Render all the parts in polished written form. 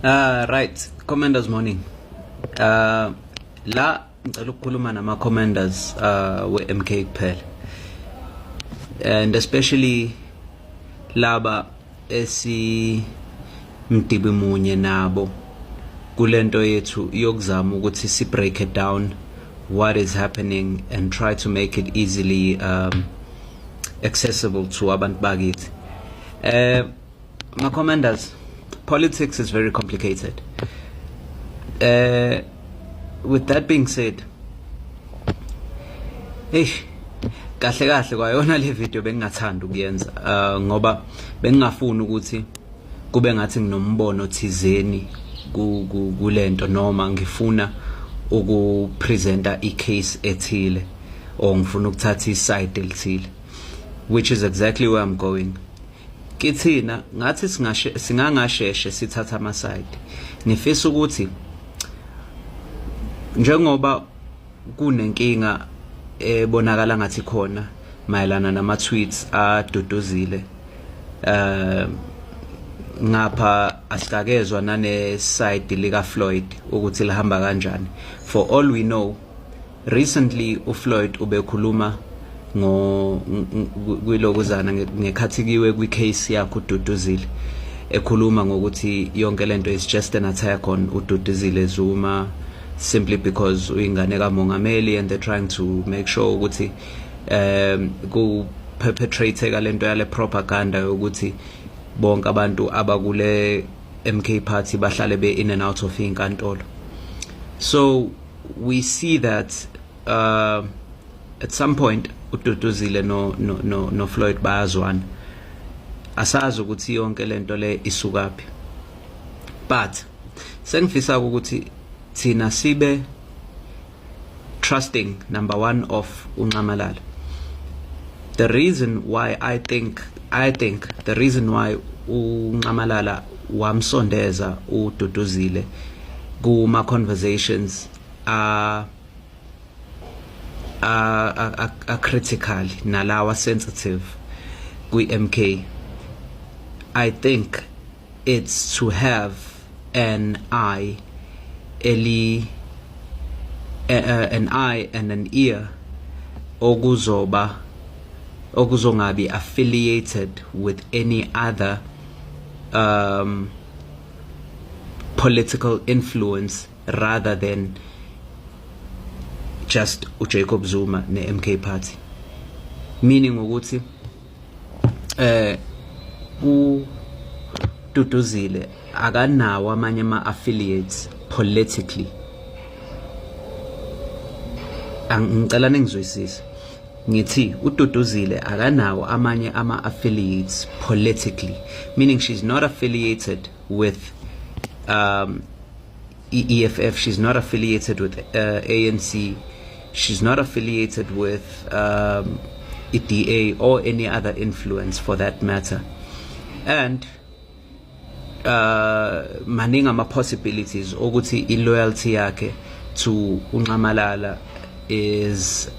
Right, Commanders morning. La ngicela ukukhuluma nama-commanders we-MK kuphela, and especially laba esimdibi munye nabo kulento yethu yokuzama ukuthi si-break it down what is happening and try to make it easily accessible to abantu bakithi. Ma-commanders, politics is very complicated. With that being said, kahle kwayona le video bengingathanda ukuyenza ngoba bengingafuni ukuthi kube ngathi nginombono thizeni kulento noma ngifuna ukupresenta i-case ethile or ngifuna ukuthatha iside elithile, which is exactly where I'm going. Kithina ngathi singangasheshe sithatha ama-side. Ngifisa ukuthi njengoba kunenkinga ebonakala ngathi khona mayelana nama-tweets aduduzile, ngapha asikakezwa nane-side lika-Floyd ukuthi lihamba kanjani. For all we know, recently uFloyd ubekhuluma kwilokuzana ngekhathi kiwe kwi-case yakho uDuduzile, ekhuluma ngokuthi yonke lento is just an attack on uDuduzile Zuma simply because uyingane kamongameli and they're trying to make sure ukuthi ku-perpetrate lento yale propaganda yokuthi bonke abantu abakule MK party bahlale be in and out of inkantolo. So we see that at some point uDuduzile no Floyd bayazwana, asazi ukuthi yonke lento le isukaphi, but sengifisa ukuthi thina sibe trusting number one of uNcamalala. The reason why I think the reason why uNcamalala wamsondeza uDuduzile kuma conversations are critical nalawa sensitive kwi-MK, I think it's to have an eye and an ear okuzongabi affiliated with any other political influence rather than just uJacob Zuma ne-MK party. Meaning ukuthi uDuduzile akanawo amanye ama-affiliates politically. Ngicela ningizwisise, ngithi uDuduzile akanawo amanye ama-affiliates politically, meaning she's not affiliated with EFF, she's not affiliated with ANC, she's not affiliated with EDA or any other influence for that matter. And maningi ama-possibilities ukuthi i-loyalty yakhe to uNcamalala is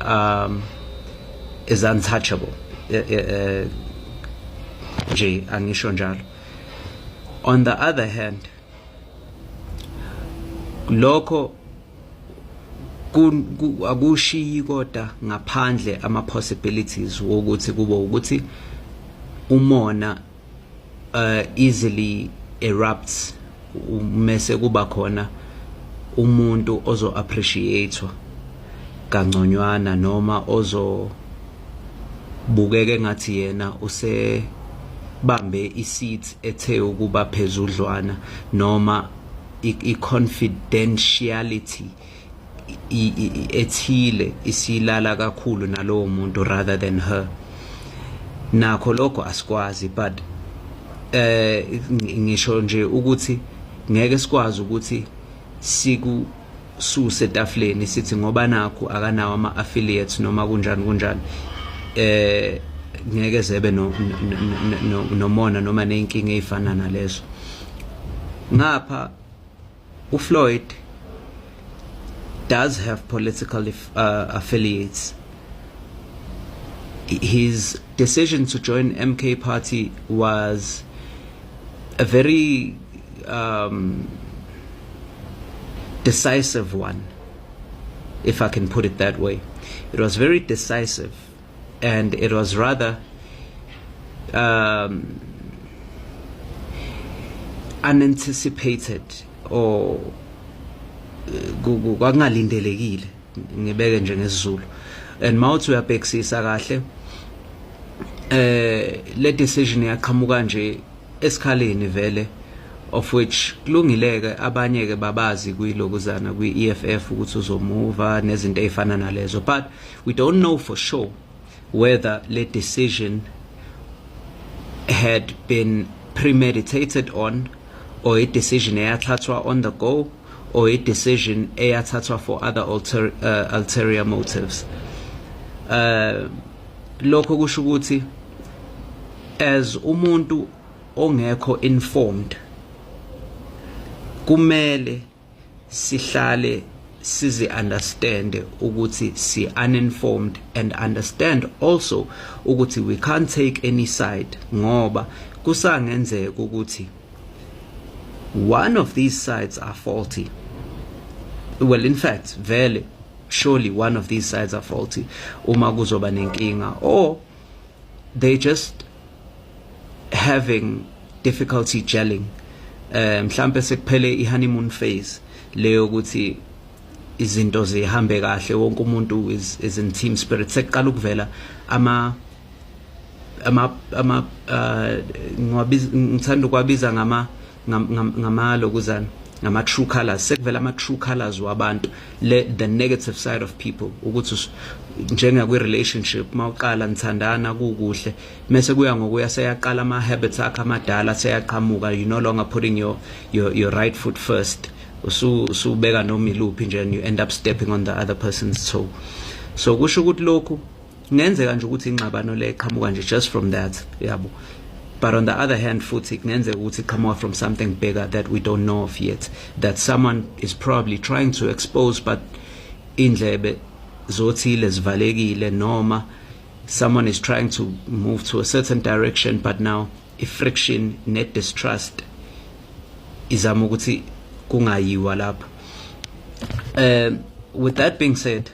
untouchable. Nje angisho njalo. On the other hand, lokho akushiyi kodwa ngaphandle ama-possibilities wokuthi kube ukuthi umona easily erupts mase kuba khona umuntu ozo appreciatewa kangconywana noma ozo bukeke ngathi yena usebambe iseat ethe ukuba phezudlwana noma i-confidentiality ethile isilala kakhulu nalowo muntu rather than her. Nakho lokho asikwazi, but ngisho nje ukuthi ngeke sikwazi ukuthi sikususe etafuleni sithi ngoba nakho akanawo ama-affiliates noma kunjani ngeke zebe nomona noma nenkinga ezifana nalezo. Ngapha uFloyd does have political affiliates. His decision to join MK party was a very decisive one, if I can put it that way. It was very decisive, and it was rather unanticipated or kwakungalindelekile ngibeke nje ngesizulu. And mawuthi uyabhekisisa kahle le decision yaqhamuka nje esikhaleni vele, of which kulungileke abanye ke babazi kuyilokuzana kwi-EFF ukuthi uzomova nezinto ezifana nalezo, but we don't know for sure whether le decision had been premeditated on, or a decision eyathathwa on the go, or a decision eyathathwa for other ulterior motives. Lokho kusho ukuthi as umuntu ongekho informed, kumele sihlale sizi understand ukuthi si uninformed, and understand also ukuthi we can't take any side, ngoba kusangenzeka ukuthi one of these sides are faulty. Well, in fact, vele surely one of these sides are faulty uma kuzoba nenkinga, or they just having difficulty gelling. Mhlambe sekuphele i-honeymoon phase leyo ukuthi izinto zihambe kahle, wonke umuntu is in team spirit, sekuqala ukuvela ngithanda ukwabiza lokuzana ngama true colors, sekuvela ama true colors wabantu, the negative side of people, ukuthi njenga kwi relationship mawuqala nithandana kukuhle mase kuya ngokuya seyaqala ama habits akhe amadala seyaqhamuka, you no longer putting your right foot first, usubeka noma iluphi nje, and you end up stepping on the other person's toe. So kusho ukuthi lokhu ngenzeka nje ukuthi ingxabano le qhamuka nje just from that, yabo. But on the other hand, futhi kungenzeka ukuthi come from something bigger that we don't know of yet, that someone is probably trying to expose, but indlebe zothile zivalekile, noma someone is trying to move to a certain direction, but now if friction net distrust izama ukuthi kungayiwa lapha. With that being said,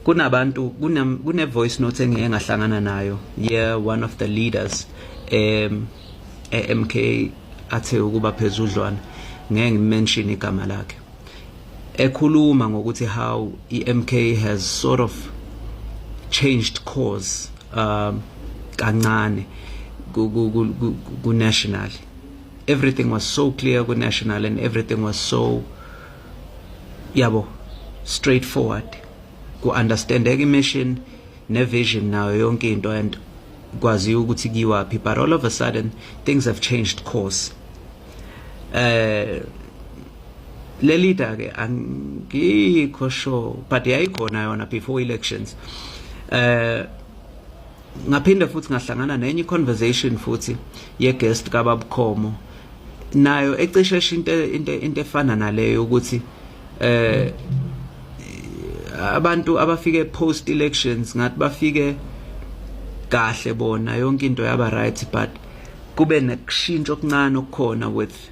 kunabantu kune voice note engeke ngahlangana nayo, yeah, one of the leaders MK athe ukuba phezudlwana, ngeke ngimention igama lakhe, ekhuluma ngokuthi how MK has sort of changed course kancane ku national. Everything was so clear ku national, and everything was so yabo straightforward, ku understand mission ne vision nayo yonke into, and kwazi ukuthi kiwapi. But all of a sudden things have changed course. Le leader ke angikho sure, but yayikhona yona before elections. Ngaphinda futhi ngahlangana nenye conversation futhi ye guest kaBabukhomo, nayo ecishe into efana naleyo ukuthi abantu abafike post elections ngathi bafike kahle bona, yonke into yaba right, but kube nekushintsha okuncane okukhona with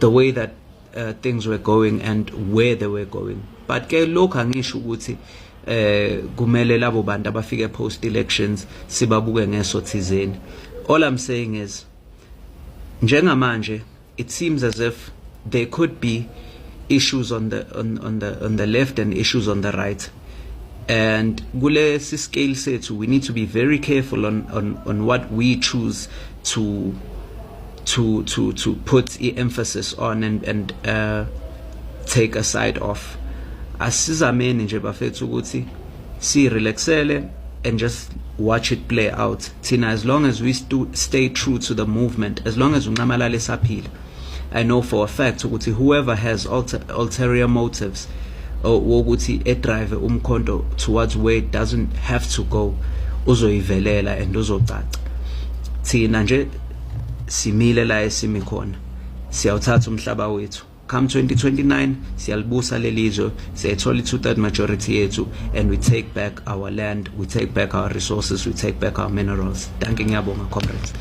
the way that things were going and where they were going. But ke lokho angisho ukuthi kumele labo bantu abafike post elections sibabuke ngeso thizeni. All I'm saying is njengamanje it seems as if there could be issues on the left and issues on the right, and kule scale sethu we need to be very careful on what we choose to put the emphasis on and take a side off. Asizameni nje bafethu ukuthi si relaxele and just watch it play out. Tina, as long as we stay true to the movement, as long as ungamalale saphila, I know for a fact ukuthi whoever has ulterior motives wokuthi edrive umkhonto towards where it doesn't have to go uzoyivelela and uzocaca. Thina nje simile la esimi khona, siyawuthatha umhlaba wethu. Come 2029 siyalibusa lelizwe, siyathola 2/3 majority yethu, and we take back our land, we take back our resources, we take back our minerals. Danke, ngiyabonga comrades.